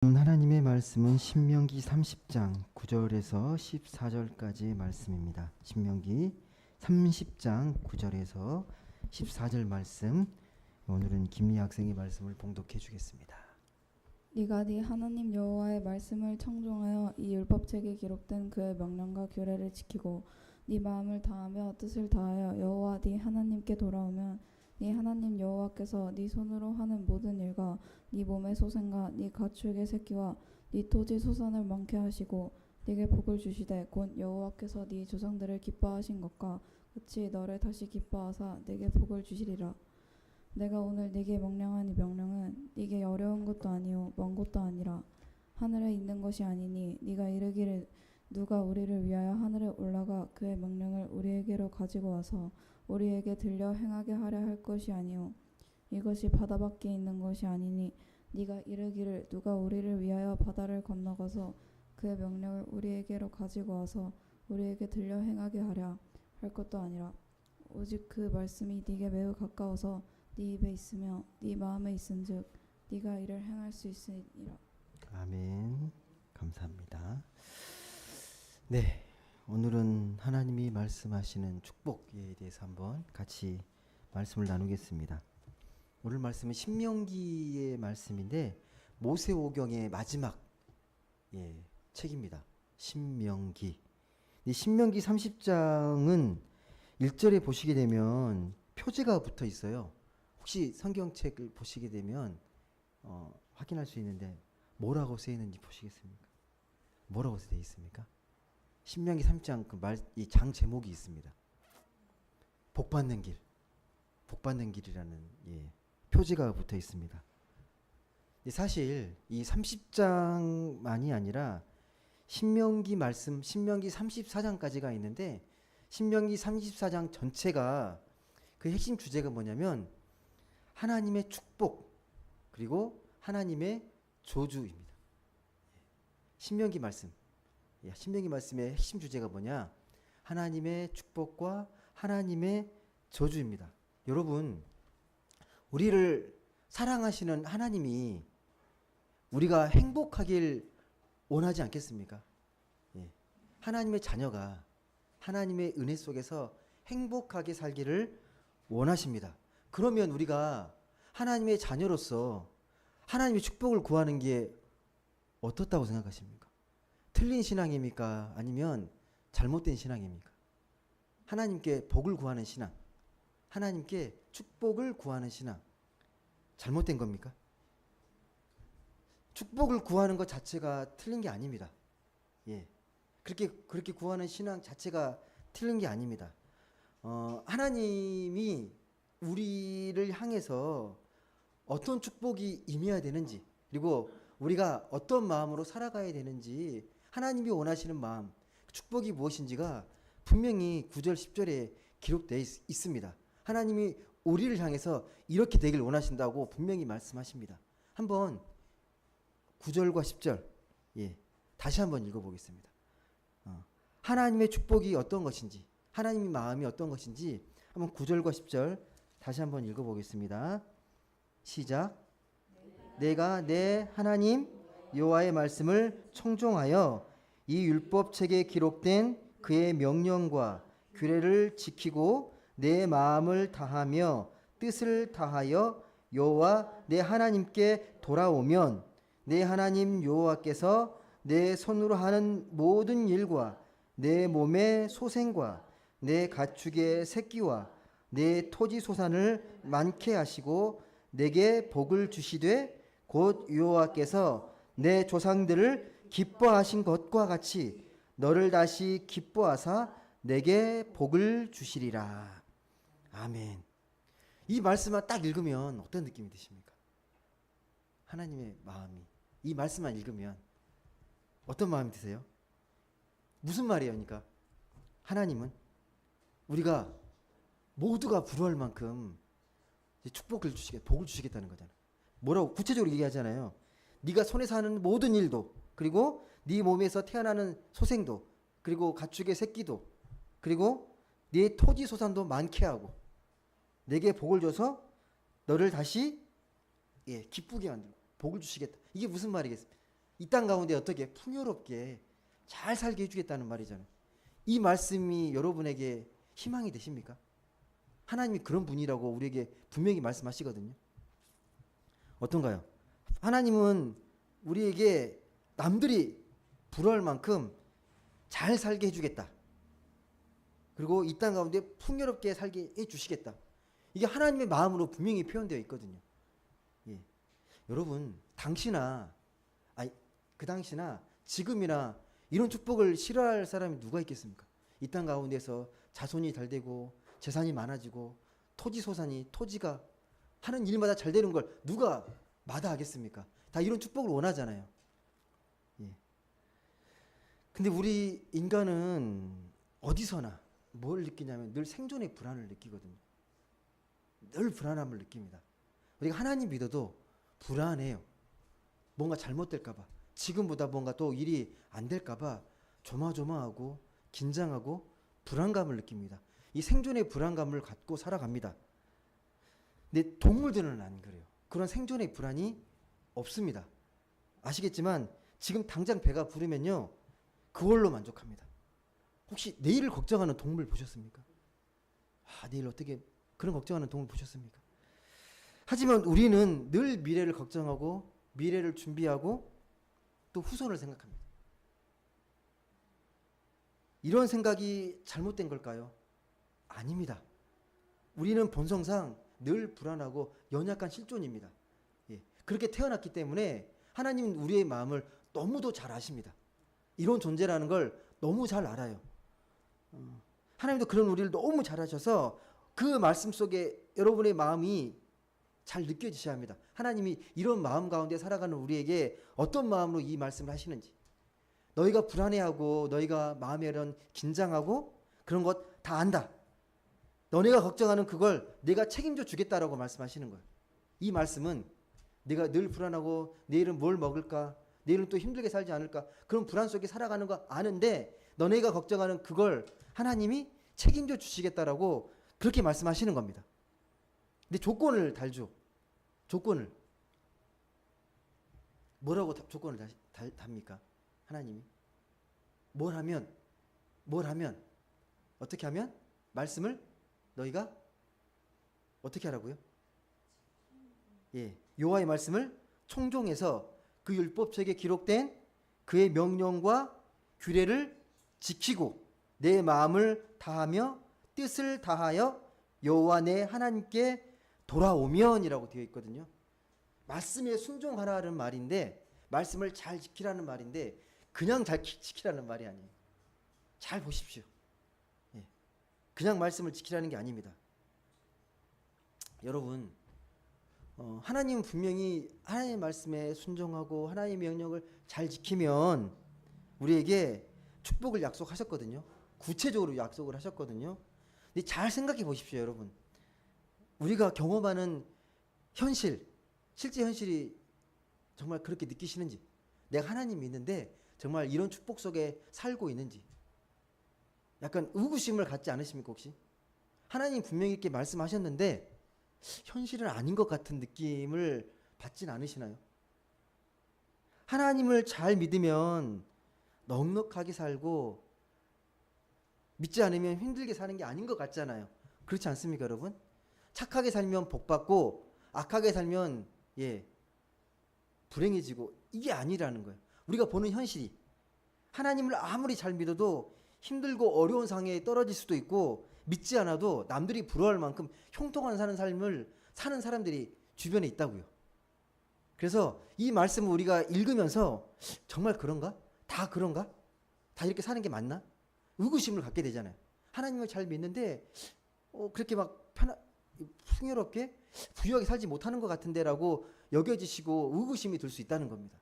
하나님의 말씀은 신명기 30장 9절에서 14절까지의 말씀입니다. 신명기 30장 9절에서 14절 말씀, 오늘은 김리 학생의 말씀을 봉독해 주겠습니다. 네가 네 하나님 여호와의 말씀을 청종하여 이 율법책에 기록된 그의 명령과 규례를 지키고 네 마음을 다하며 뜻을 다하여 여호와 네 하나님께 돌아오면 네 하나님 여호와께서 네 손으로 하는 모든 일과 네 몸의 소생과 네 가축의 새끼와 네 토지 소산을 많게 하시고 네게 복을 주시되 곧 여호와께서 네 조상들을 기뻐하신 것과 같이 너를 다시 기뻐하사 네게 복을 주시리라. 내가 오늘 네게 명령한 이 명령은 네게 어려운 것도 아니요 먼 것도 아니라 하늘에 있는 것이 아니니 네가 이르기를 누가 우리를 위하여 하늘에 올라가 그의 명령을 우리에게로 가지고 와서 우리에게 들려 행하게 하려 할 것이 아니요 이것이 바다 밖에 있는 것이 아니니 네가 이르기를 누가 우리를 위하여 바다를 건너가서 그의 명령을 우리에게로 가지고 와서 우리에게 들려 행하게 하랴 할 것도 아니라 오직 그 말씀이 네게 매우 가까워서 네 입에 있으며 네 마음에 있은즉 네가 이를 행할 수 있으리라. 아멘. 감사합니다. 네, 오늘은 하나님이 말씀하시는 축복에 대해서 한번 같이 말씀을 나누겠습니다. 오늘 말씀은 신명기의 말씀인데 모세오경의 마지막 책입니다. 신명기. 이 신명기 30장은 1절에 보시게 되면 표제가 붙어 있어요. 혹시 성경책을 보시게 되면 확인할 수 있는데 뭐라고 쓰여 있는지 보시겠습니까? 뭐라고 쓰여 있습니까? 신명기 3장 이 장 제목이 있습니다. 복받는 길, 복받는 길이라는 표지가 붙어 있습니다. 사실 이 30장만이 아니라 신명기 말씀, 신명기 34장까지가 있는데 신명기 34장 전체가 그 핵심 주제가 뭐냐면 하나님의 축복 그리고 하나님의 저주입니다. 신명기 말씀, 신명기 말씀의 핵심 주제가 뭐냐? 하나님의 축복과 하나님의 저주입니다. 여러분, 우리를 사랑하시는 하나님이 우리가 행복하길 원하지 않겠습니까? 하나님의 자녀가 하나님의 은혜 속에서 행복하게 살기를 원하십니다. 그러면 우리가 하나님의 자녀로서 하나님의 축복을 구하는 게 어떻다고 생각하십니까? 틀린 신앙입니까? 아니면 잘못된 신앙입니까? 하나님께 복을 구하는 신앙, 하나님께 축복을 구하는 신앙, 잘못된 겁니까? 축복을 구하는 것 자체가 틀린 게 아닙니다. 그렇게 구하는 신앙 자체가 틀린 게 아닙니다. 하나님이 우리를 향해서 어떤 축복이 임해야 되는지, 그리고 우리가 어떤 마음으로 살아가야 되는지, 하나님이 원하시는 마음, 축복이 무엇인지가 분명히 9절, 10절에 기록되어 있습니다. 하나님이 우리를 향해서 이렇게 되길 원하신다고 분명히 말씀하십니다. 한번 9절과 10절, 다시 한번 읽어보겠습니다. 하나님의 축복이 어떤 것인지, 하나님의 마음이 어떤 것인지 한번 9절과 10절 다시 한번 읽어보겠습니다. 시작. 내가 내 하나님 여호와의 말씀을 청종하여 이 율법책에 기록된 그의 명령과 규례를 지키고 내 마음을 다하며 뜻을 다하여 여호와 내 하나님께 돌아오면 내 하나님 여호와께서 내 손으로 하는 모든 일과 내 몸의 소생과 내 가축의 새끼와 내 토지 소산을 많게 하시고 내게 복을 주시되 곧 여호와께서 내 조상들을 기뻐하신 것과 같이 너를 다시 기뻐하사 내게 복을 주시리라. 아멘. 이 말씀만 딱 읽으면 어떤 느낌이 드십니까? 하나님의 마음이 이 말씀만 읽으면 어떤 마음이 드세요? 무슨 말이에요? 그러니까 하나님은 우리가 모두가 부러워할 만큼 축복을 복을 주시겠다는 거잖아요. 뭐라고 구체적으로 얘기하잖아요. 네가 손에서 하는 모든 일도, 그리고 네 몸에서 태어나는 소생도, 그리고 가축의 새끼도, 그리고 네 토지 소산도 많게 하고 내게 복을 줘서 너를 다시 기쁘게 만들고 복을 주시겠다. 이게 무슨 말이겠습니까? 이 땅 가운데 어떻게 풍요롭게 잘 살게 해주겠다는 말이잖아요. 이 말씀이 여러분에게 희망이 되십니까? 하나님이 그런 분이라고 우리에게 분명히 말씀하시거든요. 어떤가요? 하나님은 우리에게 남들이 부러워할 만큼 잘 살게 해주겠다. 그리고 이 땅 가운데 풍요롭게 살게 해주시겠다. 이게 하나님의 마음으로 분명히 표현되어 있거든요. 예. 여러분, 그 당시나 지금이나 이런 축복을 싫어할 사람이 누가 있겠습니까? 이 땅 가운데서 자손이 잘 되고 재산이 많아지고 토지가 하는 일마다 잘 되는 걸 누가 마다하겠습니까? 다 이런 축복을 원하잖아요. 예. 근데 우리 인간은 어디서나 뭘 느끼냐면 늘 생존의 불안을 느끼거든요. 늘 불안함을 느낍니다. 우리가 하나님 믿어도 불안해요. 뭔가 잘못될까봐, 지금보다 뭔가 또 일이 안 될까봐 조마조마하고 긴장하고 불안감을 느낍니다. 이 생존의 불안감을 갖고 살아갑니다. 근데 동물들은 안 그래요. 그런 생존의 불안이 없습니다. 아시겠지만 지금 당장 배가 부르면요, 그걸로 만족합니다. 혹시 내일을 걱정하는 동물 보셨습니까? 내일 어떻게, 그런 걱정하는 동물 보셨습니까? 하지만 우리는 늘 미래를 걱정하고 미래를 준비하고 또 후손을 생각합니다. 이런 생각이 잘못된 걸까요? 아닙니다. 우리는 본성상 늘 불안하고 연약한 실존입니다. 예, 그렇게 태어났기 때문에 하나님은 우리의 마음을 너무도 잘 아십니다. 이런 존재라는 걸 너무 잘 알아요. 하나님도 그런 우리를 너무 잘 아셔서 그 말씀 속에 여러분의 마음이 잘 느껴지셔야 합니다. 하나님이 이런 마음 가운데 살아가는 우리에게 어떤 마음으로 이 말씀을 하시는지, 너희가 불안해하고 너희가 마음에 이런 긴장하고 그런 것 다 안다. 너네가 걱정하는 그걸 내가 책임져 주겠다라고 말씀하시는 거예요. 이 말씀은 내가 늘 불안하고 내일은 뭘 먹을까, 내일은 또 힘들게 살지 않을까, 그런 불안 속에 살아가는 거 아는데 너네가 걱정하는 그걸 하나님이 책임져 주시겠다라고 그렇게 말씀하시는 겁니다. 근데 조건을 달죠. 조건을. 뭐라고 조건을 답니까? 하나님이. 뭘 하면, 어떻게 하면? 말씀을 너희가 어떻게 하라고요? 예, 여호와의 말씀을 청종해서 그 율법책에 기록된 그의 명령과 규례를 지키고 내 마음을 다하며 뜻을 다하여 여호와 내 하나님께 돌아오면이라고 되어 있거든요. 말씀에 순종하라는 말인데, 말씀을 잘 지키라는 말인데 그냥 잘 지키라는 말이 아니에요. 잘 보십시오. 예. 그냥 말씀을 지키라는 게 아닙니다. 여러분, 하나님은 분명히 하나님의 말씀에 순종하고 하나님의 명령을 잘 지키면 우리에게 축복을 약속하셨거든요. 구체적으로 약속을 하셨거든요. 근데 잘 생각해 보십시오, 여러분. 우리가 경험하는 실제 현실이 정말 그렇게 느끼시는지, 내가 하나님 믿는데 정말 이런 축복 속에 살고 있는지, 약간 의구심을 갖지 않으십니까, 혹시? 하나님 분명히 이렇게 말씀하셨는데 현실은 아닌 것 같은 느낌을 받진 않으시나요? 하나님을 잘 믿으면 넉넉하게 살고 믿지 않으면 힘들게 사는 게 아닌 것 같잖아요. 그렇지 않습니까, 여러분? 착하게 살면 복 받고 악하게 살면 불행해지고, 이게 아니라는 거예요. 우리가 보는 현실이 하나님을 아무리 잘 믿어도 힘들고 어려운 상황에 떨어질 수도 있고, 믿지 않아도 남들이 부러워할 만큼 형통한 사는 삶을 사는 사람들이 주변에 있다고요. 그래서 이 말씀을 우리가 읽으면서 정말 그런가? 다 그런가? 다 이렇게 사는 게 맞나? 의구심을 갖게 되잖아요. 하나님을 잘 믿는데 그렇게 막 풍요롭게 부유하게 살지 못하는 것 같은데라고 여겨지시고 의구심이 들 수 있다는 겁니다.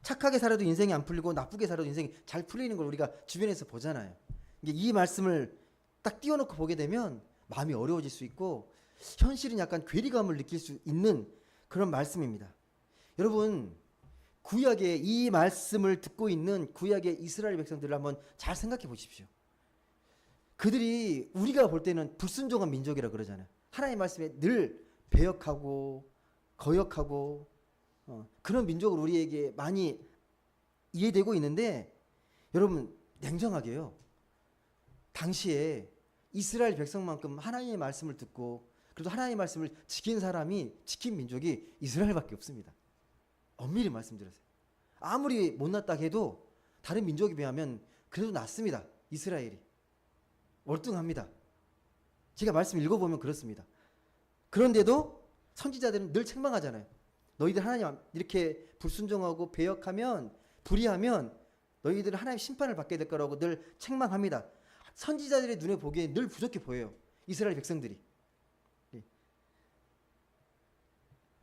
착하게 살아도 인생이 안 풀리고 나쁘게 살아도 인생이 잘 풀리는 걸 우리가 주변에서 보잖아요. 이 말씀을 딱 띄워놓고 보게 되면 마음이 어려워질 수 있고 현실은 약간 괴리감을 느낄 수 있는 그런 말씀입니다. 여러분, 구약의 이 말씀을 듣고 있는 구약의 이스라엘 백성들을 한번 잘 생각해 보십시오. 그들이 우리가 볼 때는 불순종한 민족이라 그러잖아요. 하나님의 말씀에 늘 배역하고 거역하고 그런 민족으로 우리에게 많이 이해되고 있는데 여러분 냉정하게요. 당시에 이스라엘 백성만큼 하나님의 말씀을 듣고 그래도 하나님의 말씀을 지킨 민족이 이스라엘밖에 없습니다. 엄밀히 말씀드렸어요. 아무리 못났다 해도 다른 민족에 비하면 그래도 낫습니다. 이스라엘이. 월등합니다. 제가 말씀 읽어보면 그렇습니다. 그런데도 선지자들은 늘 책망하잖아요. 너희들 하나님 이렇게 불순종하고 배역하면 불의하면 너희들은 하나님의 심판을 받게 될 거라고 늘 책망합니다. 선지자들의 눈에 보기에 늘 부족해 보여요. 이스라엘 백성들이.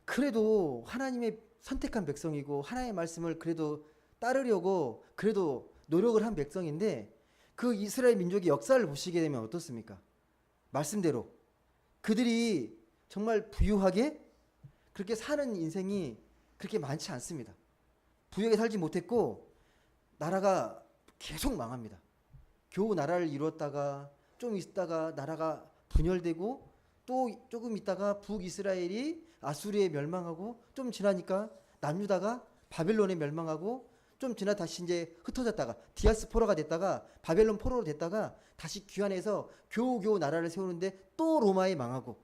그래도 하나님의 선택한 백성이고 하나님의 말씀을 그래도 따르려고 그래도 노력을 한 백성인데 그 이스라엘 민족의 역사를 보시게 되면 어떻습니까? 말씀대로 그들이 정말 부유하게 그렇게 사는 인생이 그렇게 많지 않습니다. 부유하게 살지 못했고 나라가 계속 망합니다. 겨우 나라를 이뤘다가 좀 있다가 나라가 분열되고 또 조금 있다가 북이스라엘이 아수리에 멸망하고 좀 지나니까 남유다가 바벨론에 멸망하고 좀 지나 다시 이제 흩어졌다가 디아스포라가 됐다가 바벨론 포로로 됐다가 다시 귀환해서 겨우겨우 나라를 세우는데 또 로마에 망하고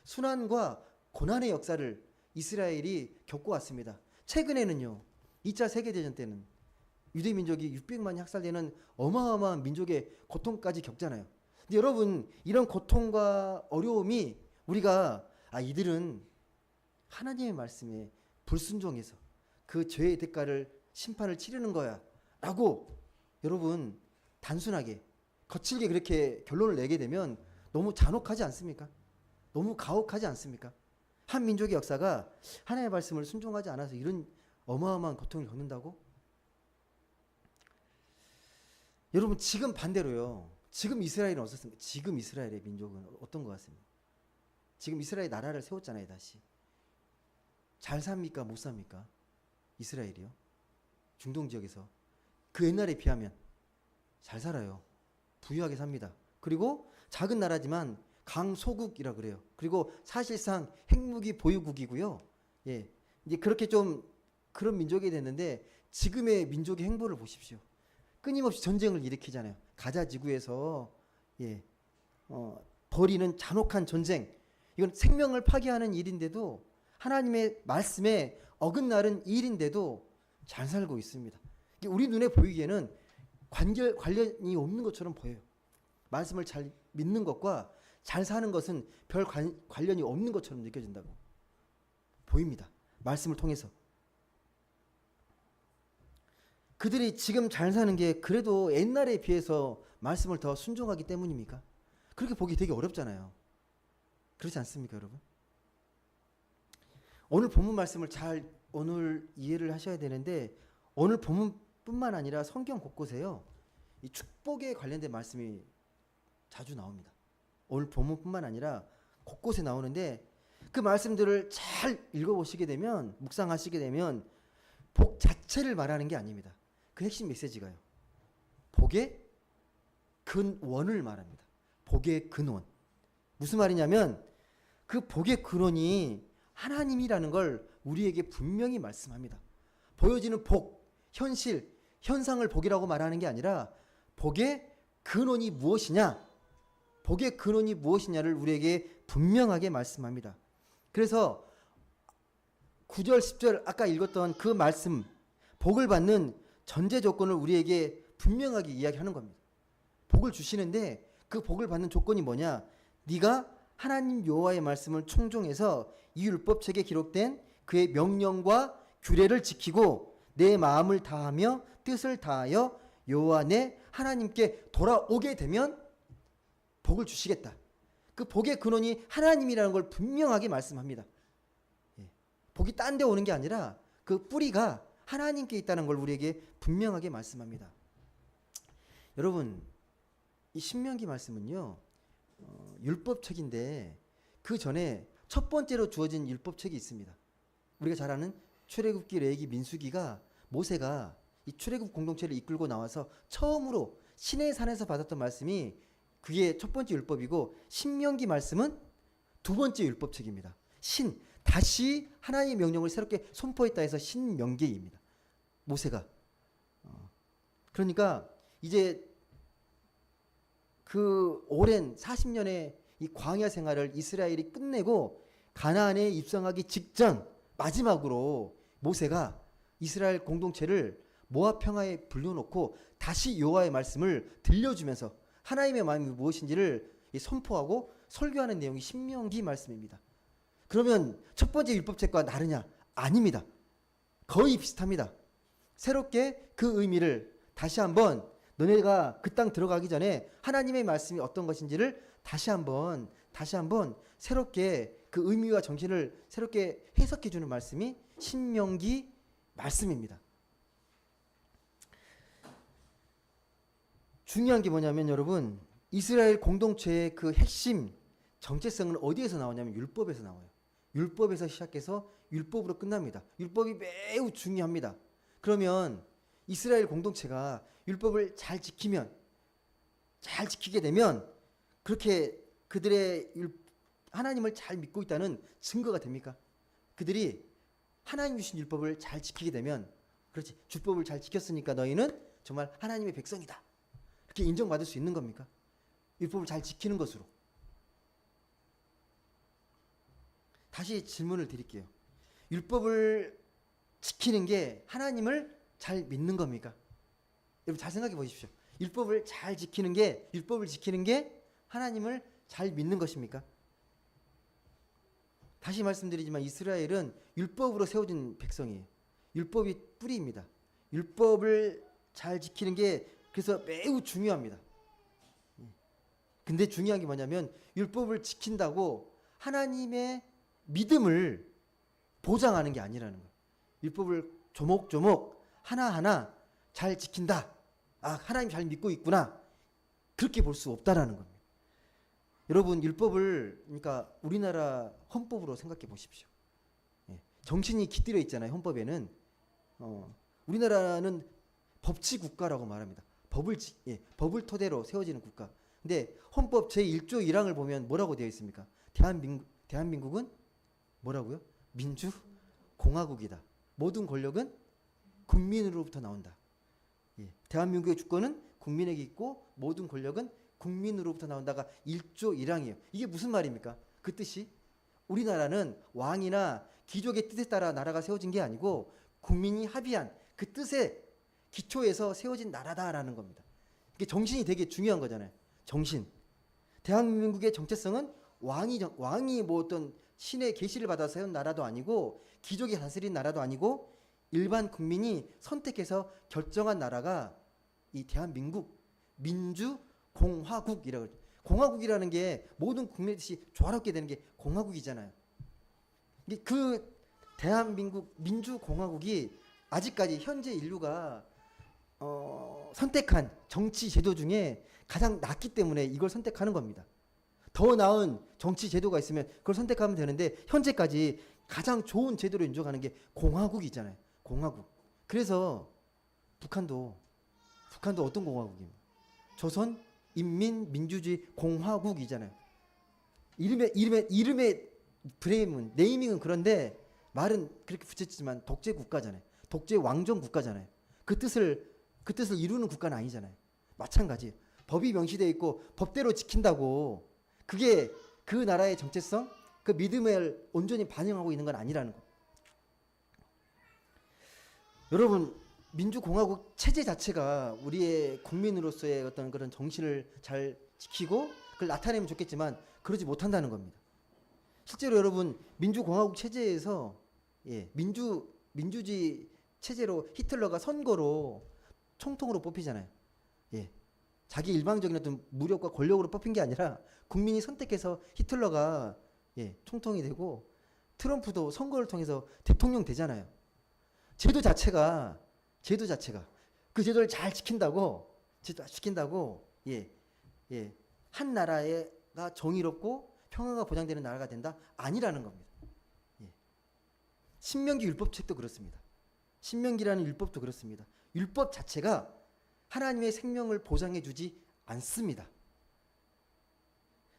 순환과 고난의 역사를 이스라엘이 겪어왔습니다. 최근에는요. 2차 세계대전 때는 유대 민족이 600만이 학살되는 어마어마한 민족의 고통까지 겪잖아요. 근데 여러분 이런 고통과 어려움이 우리가 이들은 하나님의 말씀에 불순종해서 그 죄의 대가를 심판을 치르는 거야 라고 여러분 단순하게 거칠게 그렇게 결론을 내게 되면 너무 잔혹하지 않습니까? 너무 가혹하지 않습니까? 한 민족의 역사가 하나님의 말씀을 순종하지 않아서 이런 어마어마한 고통을 겪는다고? 여러분 지금 반대로요. 지금 이스라엘은 어떻습니까? 지금 이스라엘의 민족은 어떤 것 같습니까? 지금 이스라엘 나라를 세웠잖아요. 다시. 잘 삽니까? 못 삽니까? 이스라엘이요. 중동 지역에서. 그 옛날에 비하면 잘 살아요. 부유하게 삽니다. 그리고 작은 나라지만 강소국이라 그래요. 그리고 사실상 핵무기 보유국이고요. 이제 그렇게 좀 그런 민족이 됐는데 지금의 민족의 행보를 보십시오. 끊임없이 전쟁을 일으키잖아요. 가자 지구에서 벌이는 잔혹한 전쟁. 이건 생명을 파괴하는 일인데도 하나님의 말씀에 어긋나는 일인데도 잘 살고 있습니다. 우리 눈에 보이기에는 관련이 없는 것처럼 보여요. 말씀을 잘 믿는 것과 잘 사는 것은 별 관련이 없는 것처럼 느껴진다고 보입니다. 말씀을 통해서. 그들이 지금 잘 사는 게 그래도 옛날에 비해서 말씀을 더 순종하기 때문입니까? 그렇게 보기 되게 어렵잖아요. 그렇지 않습니까, 여러분? 오늘 본문 말씀을 잘 오늘 이해를 하셔야 되는데 오늘 본문뿐만 아니라 성경 곳곳에요. 이 축복에 관련된 말씀이 자주 나옵니다. 오늘 본문뿐만 아니라 곳곳에 나오는데 그 말씀들을 잘 읽어보시게 되면 묵상하시게 되면 복 자체를 말하는 게 아닙니다. 그 핵심 메시지가요. 복의 근원을 말합니다. 복의 근원. 무슨 말이냐면 그 복의 근원이 하나님이라는 걸 우리에게 분명히 말씀합니다. 보여지는 복, 현실, 현상을 복이라고 말하는 게 아니라 복의 근원이 무엇이냐? 복의 근원이 무엇이냐를 우리에게 분명하게 말씀합니다. 그래서 9절, 10절 아까 읽었던 그 말씀, 복을 받는 전제 조건을 우리에게 분명하게 이야기하는 겁니다. 복을 주시는데 그 복을 받는 조건이 뭐냐? 네가 하나님 여호와의 말씀을 청종해서 이 율법책에 기록된 그의 명령과 규례를 지키고 내 마음을 다하며 뜻을 다하여 여호와 내 하나님께 돌아오게 되면 복을 주시겠다. 그 복의 근원이 하나님이라는 걸 분명하게 말씀합니다. 복이 딴 데 오는 게 아니라 그 뿌리가 하나님께 있다는 걸 우리에게 분명하게 말씀합니다. 여러분, 이 신명기 말씀은요, 율법책인데 그 전에 첫 번째로 주어진 율법책이 있습니다. 우리가 잘 아는 출애굽기, 레위기, 민수기가 모세가 이 출애굽 공동체를 이끌고 나와서 처음으로 시내의 산에서 받았던 말씀이 그게 첫 번째 율법이고 신명기 말씀은 두 번째 율법책입니다. 다시 하나님의 명령을 새롭게 선포했다 해서 신명기입니다. 모세가. 그러니까 이제 그 오랜 40년의 이 광야 생활을 이스라엘이 끝내고 가나안에 입성하기 직전 마지막으로 모세가 이스라엘 공동체를 모압 평화에 불려놓고 다시 여호와의 말씀을 들려주면서 하나님의 마음이 무엇인지를 선포하고 설교하는 내용이 신명기 말씀입니다. 그러면 첫 번째 율법책과 다르냐? 아닙니다. 거의 비슷합니다. 새롭게 그 의미를 다시 한번 너네가 그 땅 들어가기 전에 하나님의 말씀이 어떤 것인지를 다시 한번 새롭게 그 의미와 정신을 새롭게 해석해 주는 말씀이 신명기 말씀입니다. 중요한 게 뭐냐면 여러분, 이스라엘 공동체의 그 핵심 정체성은 어디에서 나오냐면 율법에서 나와요. 율법에서 시작해서 율법으로 끝납니다. 율법이 매우 중요합니다. 그러면 이스라엘 공동체가 율법을 잘 지키게 되면 그렇게 그들의 하나님을 잘 믿고 있다는 증거가 됩니까? 그들이 하나님 주신 율법을 잘 지키게 되면, 그렇지, 율법을 잘 지켰으니까 너희는 정말 하나님의 백성이다, 이렇게 인정받을 수 있는 겁니까? 율법을 잘 지키는 것으로. 다시 질문을 드릴게요. 율법을 지키는 게 하나님을 잘 믿는 겁니까? 여러분 잘 생각해 보십시오. 율법을 지키는 게 하나님을 잘 믿는 것입니까? 다시 말씀드리지만 이스라엘은 율법으로 세워진 백성이에요. 율법이 뿌리입니다. 율법을 잘 지키는 게 그래서 매우 중요합니다. 근데 중요한 게 뭐냐면 율법을 지킨다고 하나님의 믿음을 보장하는 게 아니라는 거예요. 율법을 조목조목 하나하나 잘 지킨다. 아, 하나님 잘 믿고 있구나. 그렇게 볼 수 없다라는 겁니다. 여러분, 율법을 그러니까 우리나라 헌법으로 생각해 보십시오. 정신이 깃들여 있잖아요. 헌법에는 우리나라는 법치 국가라고 말합니다. 법을 토대로 세워지는 국가. 근데 헌법 제1조 1항을 보면 뭐라고 되어 있습니까? 대한민국은 뭐라고요? 민주공화국이다. 모든 권력은 국민으로부터 나온다. 대한민국의 주권은 국민에게 있고 모든 권력은 국민으로부터 나온다가 1조 1항이에요. 이게 무슨 말입니까? 그 뜻이 우리나라는 왕이나 귀족의 뜻에 따라 나라가 세워진 게 아니고 국민이 합의한 그 뜻에 기초에서 세워진 나라다라는 겁니다. 이게 정신이 되게 중요한 거잖아요. 정신. 대한민국의 정체성은 왕이 뭐 어떤 신의 계시를 받아서 세운 나라도 아니고 귀족이 다스린 나라도 아니고 일반 국민이 선택해서 결정한 나라가 이 대한민국 민주공화국이라고 그러죠. 공화국이라는 게 모든 국민의 뜻이 조화롭게 되는 게 공화국이잖아요. 그 대한민국 민주공화국이 아직까지 현재 인류가 선택한 정치 제도 중에 가장 낫기 때문에 이걸 선택하는 겁니다. 더 나은 정치 제도가 있으면 그걸 선택하면 되는데 현재까지 가장 좋은 제도로 인정하는 게 공화국이잖아요. 공화국. 그래서 북한도 어떤 공화국입니까? 조선 인민민주주의 공화국이잖아요. 이름의 프레임은 네이밍은 그런데 말은 그렇게 붙였지만 독재 국가잖아요. 독재 왕정 국가잖아요. 그 뜻을 이루는 국가는 아니잖아요. 마찬가지예요. 법이 명시되어 있고 법대로 지킨다고 그게 그 나라의 정체성, 그 믿음을 온전히 반영하고 있는 건 아니라는 거. 여러분, 민주공화국 체제 자체가 우리의 국민으로서의 어떤 그런 정신을 잘 지키고 그걸 나타내면 좋겠지만 그러지 못한다는 겁니다. 실제로 여러분, 민주공화국 체제에서 민주주의 체제로 히틀러가 선거로 총통으로 뽑히잖아요. 자기 일방적인 어떤 무력과 권력으로 뽑힌 게 아니라 국민이 선택해서 히틀러가 총통이 되고 트럼프도 선거를 통해서 대통령 되잖아요. 제도 자체가 그 제도를 잘 지킨다고 한 나라가 정의롭고 평화가 보장되는 나라가 된다? 아니라는 겁니다. 신명기 율법책도 그렇습니다. 신명기라는 율법도 그렇습니다. 율법 자체가 하나님의 생명을 보장해 주지 않습니다.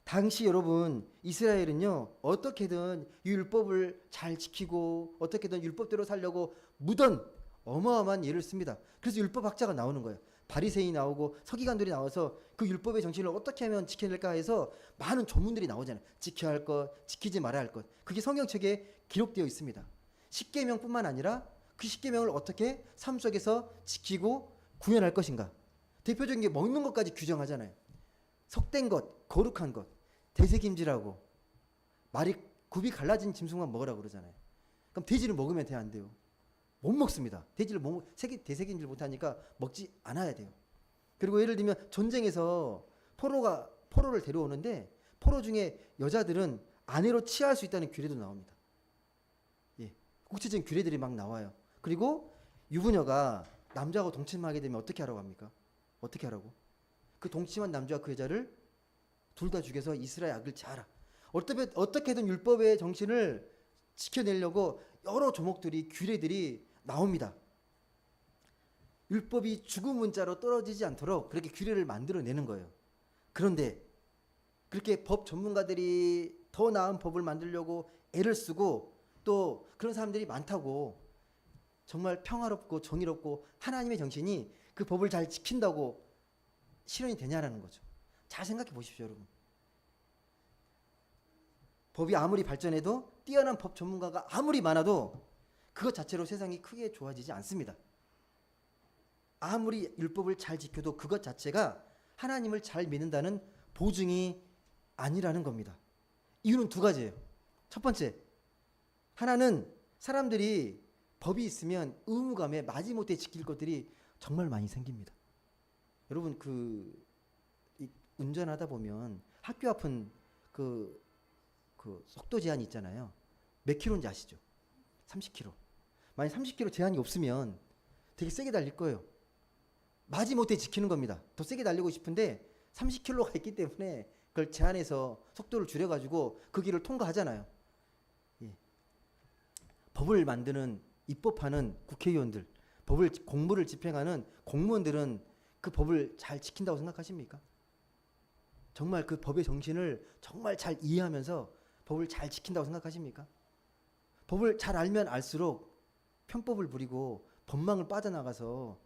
당시 여러분 이스라엘은요 어떻게든 이 율법을 잘 지키고 어떻게든 율법대로 살려고 무던 어마어마한 예를 씁니다. 그래서 율법학자가 나오는 거예요. 바리새인이 나오고 서기관들이 나와서 그 율법의 정신을 어떻게 하면 지켜낼까 해서 많은 조문들이 나오잖아요. 지켜야 할 것, 지키지 말아야 할 것. 그게 성경책에 기록되어 있습니다. 십계명뿐만 아니라 그 십계명을 어떻게 삶 속에서 지키고 구현할 것인가. 대표적인 게 먹는 것까지 규정하잖아요. 속된 것, 거룩한 것, 되새김질하고 말이 굽이 갈라진 짐승만 먹으라고 그러잖아요. 그럼 돼지를 먹으면 돼, 안 돼요? 못 먹습니다. 돼지를 되새김질 못하니까 먹지 않아야 돼요. 그리고 예를 들면 전쟁에서 포로를 데려오는데 포로 중에 여자들은 아내로 취할 수 있다는 규례도 나옵니다. 예, 구체적인 규례들이 막 나와요. 그리고 유부녀가 남자하고 동침하게 되면 어떻게 하라고 합니까? 어떻게 하라고? 그 동침한 남자와 그 여자를 둘 다 죽여서 이스라엘 악을 자라. 어떻게든 율법의 정신을 지켜내려고 여러 조목들이 규례들이 나옵니다. 율법이 죽은 문자로 떨어지지 않도록 그렇게 규례를 만들어내는 거예요. 그런데 그렇게 법 전문가들이 더 나은 법을 만들려고 애를 쓰고 또 그런 사람들이 많다고 정말 평화롭고 정의롭고 하나님의 정신이 그 법을 잘 지킨다고 실현이 되냐라는 거죠. 잘 생각해 보십시오, 여러분. 법이 아무리 발전해도 뛰어난 법 전문가가 아무리 많아도 그것 자체로 세상이 크게 좋아지지 않습니다. 아무리 율법을 잘 지켜도 그것 자체가 하나님을 잘 믿는다는 보증이 아니라는 겁니다. 이유는 두 가지예요. 첫 번째, 하나는 사람들이 법이 있으면 의무감에 마지못해 지킬 것들이 정말 많이 생깁니다. 여러분 운전하다 보면 학교 앞은 그 속도 제한이 있잖아요. 몇 킬로인지 아시죠? 30km. 만약 30km 제한이 없으면 되게 세게 달릴 거예요. 마지못해 지키는 겁니다. 더 세게 달리고 싶은데 30km가 있기 때문에 그걸 제한해서 속도를 줄여가지고 그 길을 통과하잖아요. 예. 법을 만드는 입법하는 국회의원들, 공부를 집행하는 공무원들은 그 법을 잘 지킨다고 생각하십니까? 정말 그 법의 정신을 정말 잘 이해하면서 법을 잘 지킨다고 생각하십니까? 법을 잘 알면 알수록 편법을 부리고 법망을 빠져나가서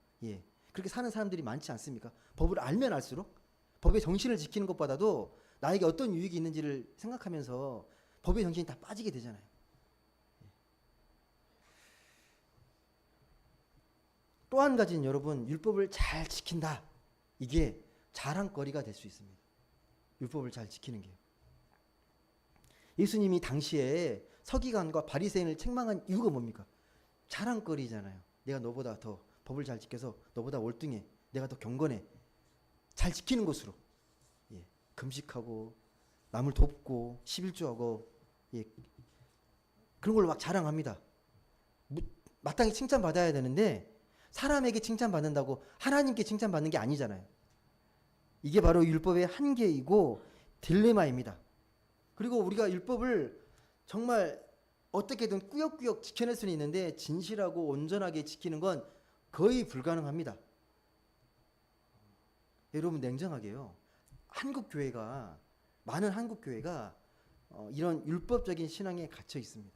그렇게 사는 사람들이 많지 않습니까? 법을 알면 알수록 법의 정신을 지키는 것보다도 나에게 어떤 유익이 있는지를 생각하면서 법의 정신이 다 빠지게 되잖아요. 또 한 가지는 여러분, 율법을 잘 지킨다. 이게 자랑거리가 될 수 있습니다. 율법을 잘 지키는 게. 예수님이 당시에 서기관과 바리새인을 책망한 이유가 뭡니까? 자랑거리잖아요. 내가 너보다 더 법을 잘 지켜서 너보다 월등해. 내가 더 경건해. 잘 지키는 것으로. 금식하고 남을 돕고 11조하고 그런 걸로 막 자랑합니다. 마땅히 칭찬받아야 되는데 사람에게 칭찬받는다고 하나님께 칭찬받는 게 아니잖아요. 이게 바로 율법의 한계이고 딜레마입니다. 그리고 우리가 율법을 정말 어떻게든 꾸역꾸역 지켜낼 수는 있는데 진실하고 온전하게 지키는 건 거의 불가능합니다. 여러분 냉정하게요. 많은 한국 교회가 이런 율법적인 신앙에 갇혀 있습니다.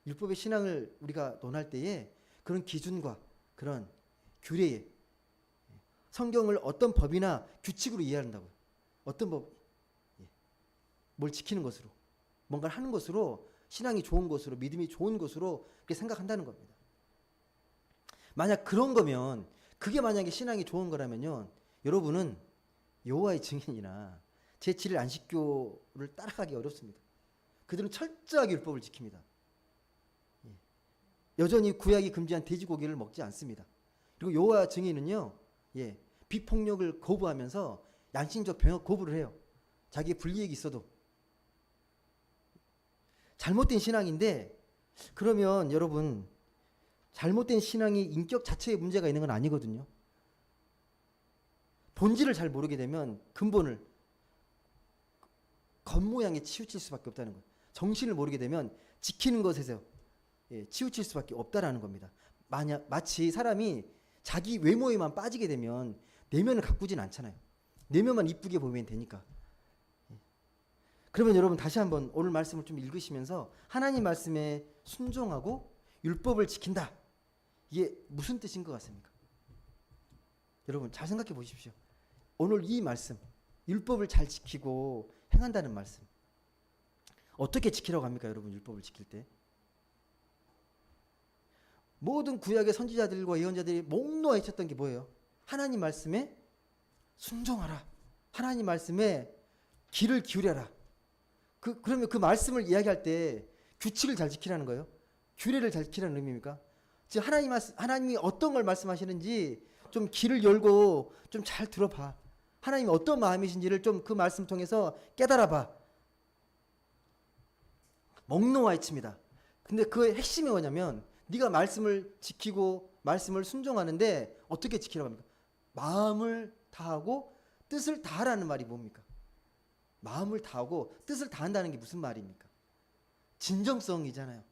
율법의 신앙을 우리가 논할 때에 그런 기준과 그런 규례에 성경을 어떤 법이나 규칙으로 이해한다고요. 어떤 법, 뭘 지키는 것으로, 뭔가를 하는 것으로 신앙이 좋은 것으로, 믿음이 좋은 것으로 그렇게 생각한다는 겁니다. 만약 그런 거면, 그게 만약에 신앙이 좋은 거라면요, 여러분은 여호와의 증인이나 제7일 안식교를 따라가기 어렵습니다. 그들은 철저하게 율법을 지킵니다. 여전히 구약이 금지한 돼지고기를 먹지 않습니다. 그리고 여호와 증인은요, 비폭력을 거부하면서 양심적 병역 거부를 해요. 자기의 불이익이 있어도. 잘못된 신앙인데, 그러면 여러분, 잘못된 신앙이 인격 자체에 문제가 있는 건 아니거든요. 본질을 잘 모르게 되면 근본을 겉모양에 치우칠 수밖에 없다는 거예요. 정신을 모르게 되면 지키는 것에서 치우칠 수밖에 없다라는 겁니다. 마치 사람이 자기 외모에만 빠지게 되면 내면을 가꾸진 않잖아요. 내면만 이쁘게 보이면 되니까. 그러면 여러분 다시 한번 오늘 말씀을 좀 읽으시면서 하나님 말씀에 순종하고 율법을 지킨다. 이게 무슨 뜻인 것 같습니까? 여러분 잘 생각해 보십시오. 오늘 이 말씀, 율법을 잘 지키고 행한다는 말씀. 어떻게 지키라고 합니까, 여러분? 율법을 지킬 때. 모든 구약의 선지자들과 예언자들이 목 놓아 외쳤던 게 뭐예요? 하나님 말씀에 순종하라. 하나님 말씀에 귀를 기울여라. 그러면 그 말씀을 이야기할 때 규칙을 잘 지키라는 거예요. 규례를 잘 지키라는 의미입니까? 즉 하나님이 어떤 걸 말씀하시는지 좀 귀를 열고 좀 잘 들어봐. 하나님이 어떤 마음이신지를 좀 그 말씀 통해서 깨달아봐. 목 놓아 외칩니다. 근데 그 핵심이 뭐냐면 네가 말씀을 지키고 말씀을 순종하는데 어떻게 지키라고 합니까? 마음을 다하고 뜻을 다하라는 말이 뭡니까? 마음을 다하고 뜻을 다한다는 게 무슨 말입니까? 진정성이잖아요.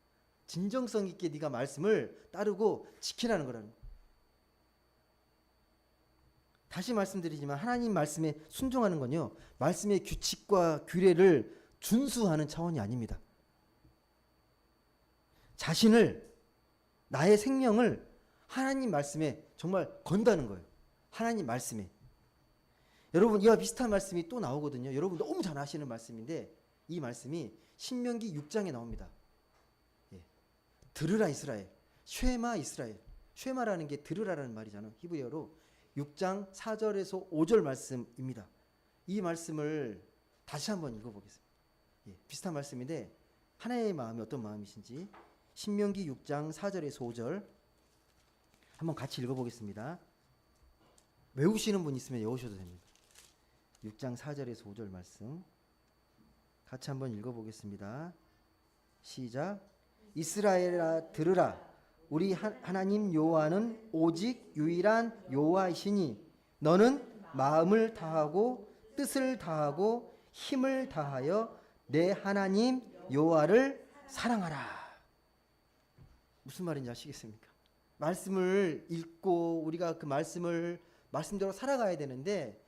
진정성 있게 네가 말씀을 따르고 지키라는 거라는 거예요. 다시 말씀드리지만 하나님 말씀에 순종하는 건요, 말씀의 규칙과 규례를 준수하는 차원이 아닙니다. 자신을, 나의 생명을 하나님 말씀에 정말 건다는 거예요. 하나님 말씀에. 여러분 이와 비슷한 말씀이 또 나오거든요. 여러분 너무 잘 아시는 말씀인데 이 말씀이 신명기 6장에 나옵니다. 예. 들으라 이스라엘. 쉐마 이스라엘. 쉐마라는 게 들으라라는 말이잖아요. 히브리어로 6장 4절에서 5절 말씀입니다. 이 말씀을 다시 한번 읽어보겠습니다. 예. 비슷한 말씀인데 하나님의 마음이 어떤 마음이신지 신명기 6장 4절에서 5절 한번 같이 읽어보겠습니다. 외우시는 분 있으면 외우셔도 됩니다. 6장 4절에서 5절 말씀 같이 한번 읽어보겠습니다. 시작. 이스라엘아 들으라. 우리 하나님 여호와는 오직 유일한 여호와이시니 너는 마음을 다하고 뜻을 다하고 힘을 다하여 내 하나님 여호와를 사랑하라. 무슨 말인지 아시겠습니까? 말씀을 읽고 우리가 그 말씀을 말씀대로 살아가야 되는데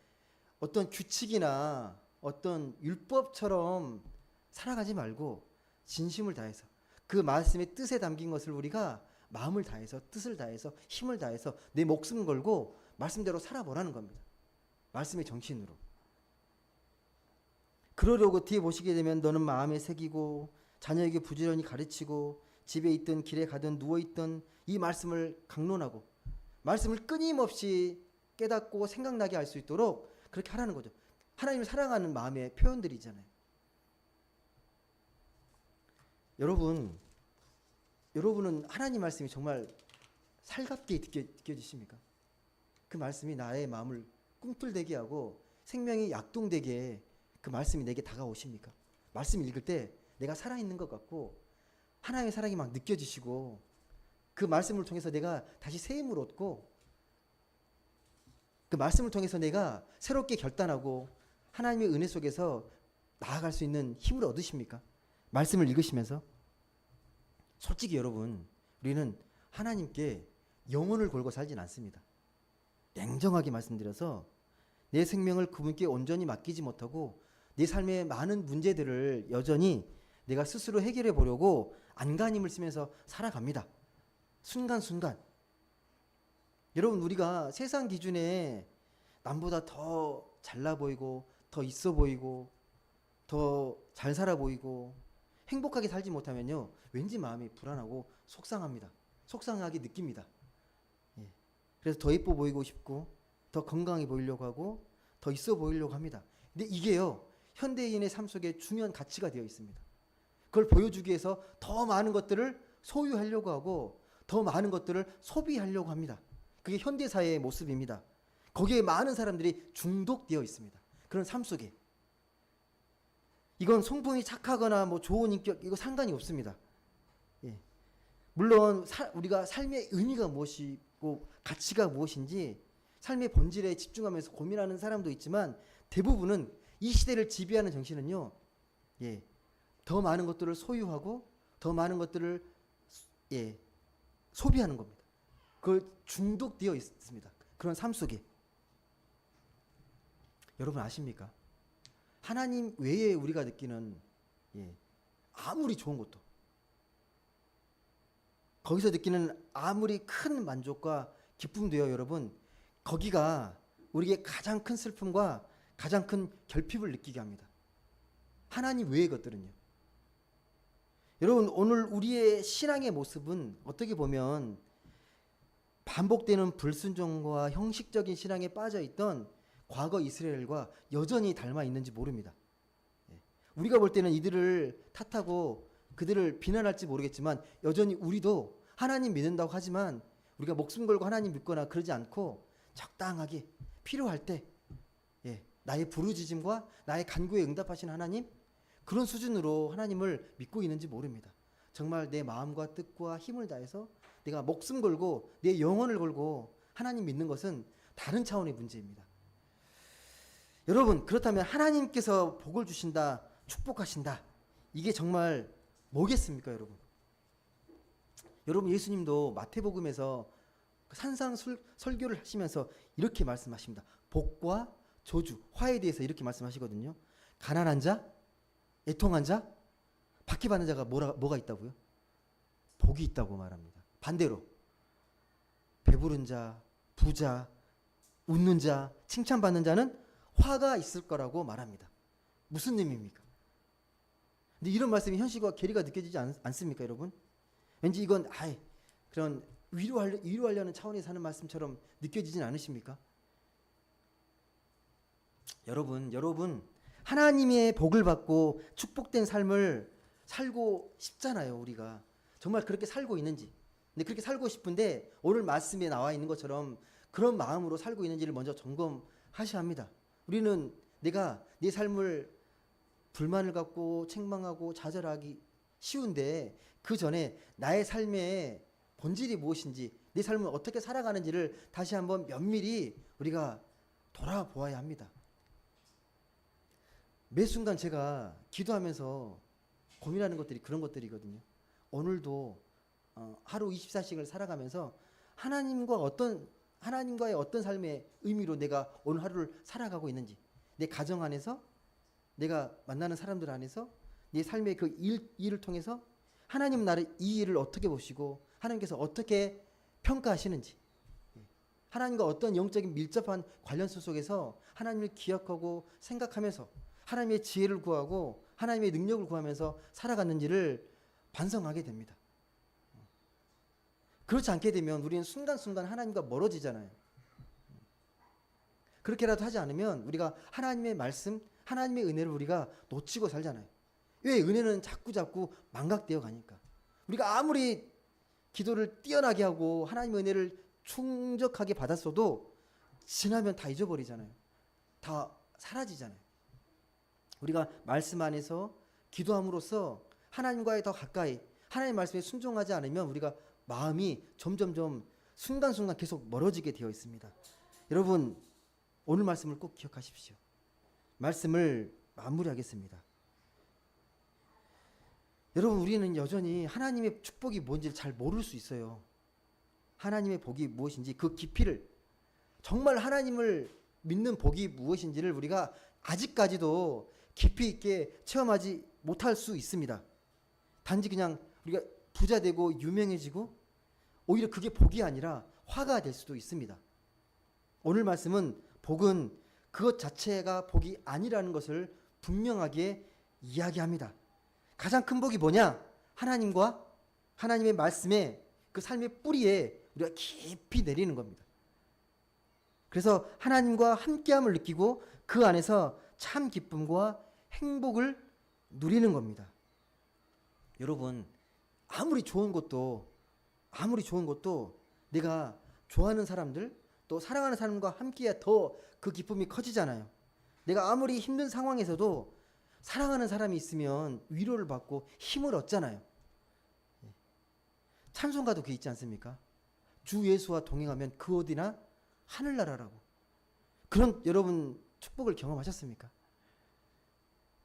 어떤 규칙이나 어떤 율법처럼 살아가지 말고 진심을 다해서 그 말씀의 뜻에 담긴 것을 우리가 마음을 다해서 뜻을 다해서 힘을 다해서 내 목숨 걸고 말씀대로 살아보라는 겁니다. 말씀의 정신으로. 그러려고 뒤에 보시게 되면 너는 마음에 새기고 자녀에게 부지런히 가르치고 집에 있든 길에 가든 누워있든 이 말씀을 강론하고 말씀을 끊임없이 깨닫고 생각나게 할 수 있도록 그렇게 하라는 거죠. 하나님을 사랑하는 마음의 표현들이잖아요. 여러분은 하나님 말씀이 정말 살갑게 느껴지십니까? 그 말씀이 나의 마음을 꿈틀대게 하고 생명이 약동되게 그 말씀이 내게 다가오십니까? 말씀 읽을 때 내가 살아있는 것 같고 하나님의 사랑이 막 느껴지시고 그 말씀을 통해서 내가 다시 새 힘을 얻고 그 말씀을 통해서 내가 새롭게 결단하고 하나님의 은혜 속에서 나아갈 수 있는 힘을 얻으십니까? 말씀을 읽으시면서. 솔직히 여러분, 우리는 하나님께 영혼을 걸고 살진 않습니다. 냉정하게 말씀드려서 내 생명을 그분께 온전히 맡기지 못하고 내 삶의 많은 문제들을 여전히 내가 스스로 해결해 보려고 안간힘을 쓰면서 살아갑니다. 순간순간. 여러분 우리가 세상 기준에 남보다 더 잘나 보이고 더 있어 보이고 더 잘 살아 보이고 행복하게 살지 못하면요 왠지 마음이 불안하고 속상합니다. 속상하게 느낍니다. 예. 그래서 더 예뻐 보이고 싶고 더 건강해 보이려고 하고 더 있어 보이려고 합니다. 근데 이게요 현대인의 삶 속에 중요한 가치가 되어 있습니다. 그걸 보여주기 위해서 더 많은 것들을 소유하려고 하고 더 많은 것들을 소비하려고 합니다. 그게 현대사회의 모습입니다. 거기에 많은 사람들이 중독되어 있습니다. 그런 삶 속에. 이건 성품이 착하거나 뭐 좋은 인격 이거 상관이 없습니다. 예. 물론 우리가 삶의 의미가 무엇이고 가치가 무엇인지 삶의 본질에 집중하면서 고민하는 사람도 있지만 대부분은 이 시대를 지배하는 정신은요. 예. 더 많은 것들을 소유하고 더 많은 것들을 소비하는 겁니다. 그 중독되어 있습니다. 그런 삶 속에. 여러분 아십니까? 하나님 외에 우리가 느끼는 아무리 좋은 것도, 거기서 느끼는 아무리 큰 만족과 기쁨도요, 여러분, 거기가 우리에게 가장 큰 슬픔과 가장 큰 결핍을 느끼게 합니다. 하나님 외의 것들은요. 여러분, 오늘 우리의 신앙의 모습은 어떻게 보면 반복되는 불순종과 형식적인 신앙에 빠져있던 과거 이스라엘과 여전히 닮아 있는지 모릅니다. 우리가 볼 때는 이들을 탓하고 그들을 비난할지 모르겠지만 여전히 우리도 하나님 믿는다고 하지만 우리가 목숨 걸고 하나님 믿거나 그러지 않고 적당하게 필요할 때 나의 부르짖음과 나의 간구에 응답하신 하나님, 그런 수준으로 하나님을 믿고 있는지 모릅니다. 정말 내 마음과 뜻과 힘을 다해서 내가 목숨 걸고 내 영혼을 걸고 하나님 믿는 것은 다른 차원의 문제입니다. 여러분, 그렇다면 하나님께서 복을 주신다, 축복하신다, 이게 정말 뭐겠습니까, 여러분? 여러분, 예수님도 마태복음에서 산상 설교를 하시면서 이렇게 말씀하십니다. 복과 저주, 화에 대해서 이렇게 말씀하시거든요. 가난한 자, 애통한 자, 박해받는 자가 뭐가 있다고요? 복이 있다고 말합니다. 반대로 배부른 자, 부자, 웃는 자, 칭찬받는 자는 화가 있을 거라고 말합니다. 무슨 의미입니까? 근데 이런 말씀이 현실과 괴리가 느껴지지 않습니까, 여러분? 왠지 이건 그런 위로하려는 차원에서 하는 말씀처럼 느껴지진 않으십니까? 여러분 하나님의 복을 받고 축복된 삶을 살고 싶잖아요, 우리가. 정말 그렇게 살고 있는지. 근데 그렇게 살고 싶은데 오늘 말씀에 나와 있는 것처럼 그런 마음으로 살고 있는지를 먼저 점검하셔야 합니다. 우리는 내가 내 삶을 불만을 갖고 책망하고 좌절하기 쉬운데 그 전에 나의 삶의 본질이 무엇인지, 내 삶을 어떻게 살아가는지를 다시 한번 면밀히 우리가 돌아보아야 합니다. 매 순간 제가 기도하면서 고민하는 것들이 그런 것들이거든요. 오늘도 하루 24시간을 살아가면서 하나님과의 어떤 삶의 의미로 내가 오늘 하루를 살아가고 있는지, 내 가정 안에서, 내가 만나는 사람들 안에서, 내 삶의 그 일을 통해서 하나님 나를 이 일을 어떻게 보시고 하나님께서 어떻게 평가하시는지, 하나님과 어떤 영적인 밀접한 관련성 속에서 하나님을 기억하고 생각하면서 하나님의 지혜를 구하고 하나님의 능력을 구하면서 살아갔는지를 반성하게 됩니다. 그렇지 않게 되면 우리는 순간순간 하나님과 멀어지잖아요. 그렇게라도 하지 않으면 우리가 하나님의 말씀, 하나님의 은혜를 우리가 놓치고 살잖아요. 왜? 은혜는 자꾸 망각되어 가니까. 우리가 아무리 기도를 뛰어나게 하고 하나님의 은혜를 충족하게 받았어도 지나면 다 잊어버리잖아요. 다 사라지잖아요. 우리가 말씀 안에서 기도함으로써 하나님과의 더 가까이, 하나님의 말씀에 순종하지 않으면 우리가 마음이 점점점 순간순간 계속 멀어지게 되어 있습니다. 여러분, 오늘 말씀을 꼭 기억하십시오. 말씀을 마무리하겠습니다. 여러분, 우리는 여전히 하나님의 축복이 뭔지를 잘 모를 수 있어요. 하나님의 복이 무엇인지, 그 깊이를, 정말 하나님을 믿는 복이 무엇인지를 우리가 아직까지도 깊이 있게 체험하지 못할 수 있습니다. 단지 그냥 우리가 부자 되고 유명해지고 오히려 그게 복이 아니라 화가 될 수도 있습니다. 오늘 말씀은 복은 그것 자체가 복이 아니라는 것을 분명하게 이야기합니다. 가장 큰 복이 뭐냐? 하나님과 하나님의 말씀에, 그 삶의 뿌리에 우리가 깊이 내리는 겁니다. 그래서 하나님과 함께함을 느끼고 그 안에서 참 기쁨과 행복을 누리는 겁니다. 여러분, 아무리 좋은 것도 내가 좋아하는 사람들, 또 사랑하는 사람과 함께해야 더 그 기쁨이 커지잖아요. 내가 아무리 힘든 상황에서도 사랑하는 사람이 있으면 위로를 받고 힘을 얻잖아요. 찬송가도 그게 있지 않습니까? 주 예수와 동행하면 그 어디나 하늘나라라고. 그런 여러분 축복을 경험하셨습니까?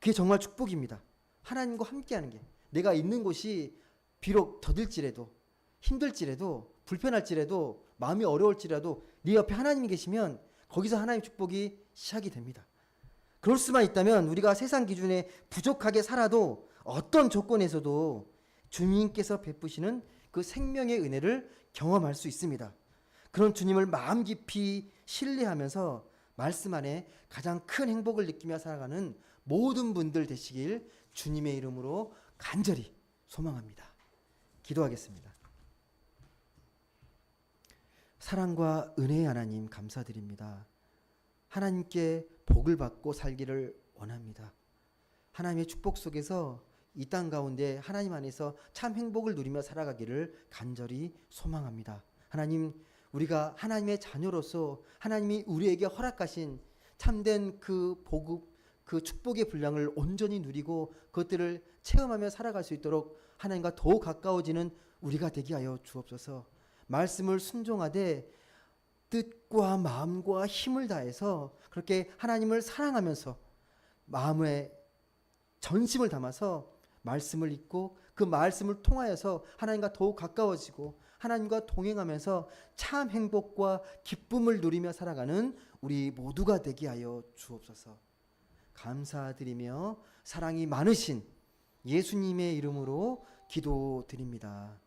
그게 정말 축복입니다. 하나님과 함께하는 게. 내가 있는 곳이 비록 더딜지라도, 힘들지라도, 불편할지라도, 마음이 어려울지라도 네 옆에 하나님이 계시면 거기서 하나님의 축복이 시작이 됩니다. 그럴 수만 있다면 우리가 세상 기준에 부족하게 살아도 어떤 조건에서도 주님께서 베푸시는 그 생명의 은혜를 경험할 수 있습니다. 그런 주님을 마음 깊이 신뢰하면서 말씀 안에 가장 큰 행복을 느끼며 살아가는 모든 분들 되시길 주님의 이름으로 간절히 소망합니다. 기도하겠습니다. 사랑과 은혜의 하나님 감사드립니다. 하나님께 복을 받고 살기를 원합니다. 하나님의 축복 속에서 이 땅 가운데 하나님 안에서 참 행복을 누리며 살아가기를 간절히 소망합니다. 하나님, 우리가 하나님의 자녀로서 하나님이 우리에게 허락하신 참된 그 복음, 그 축복의 분량을 온전히 누리고 그것들을 체험하며 살아갈 수 있도록 하나님과 더욱 가까워지는 우리가 되게 하여 주옵소서. 말씀을 순종하되 뜻과 마음과 힘을 다해서 그렇게 하나님을 사랑하면서 마음에 전심을 담아서 말씀을 읽고 그 말씀을 통하여서 하나님과 더욱 가까워지고 하나님과 동행하면서 참 행복과 기쁨을 누리며 살아가는 우리 모두가 되게 하여 주옵소서. 감사드리며 사랑이 많으신 예수님의 이름으로 기도드립니다.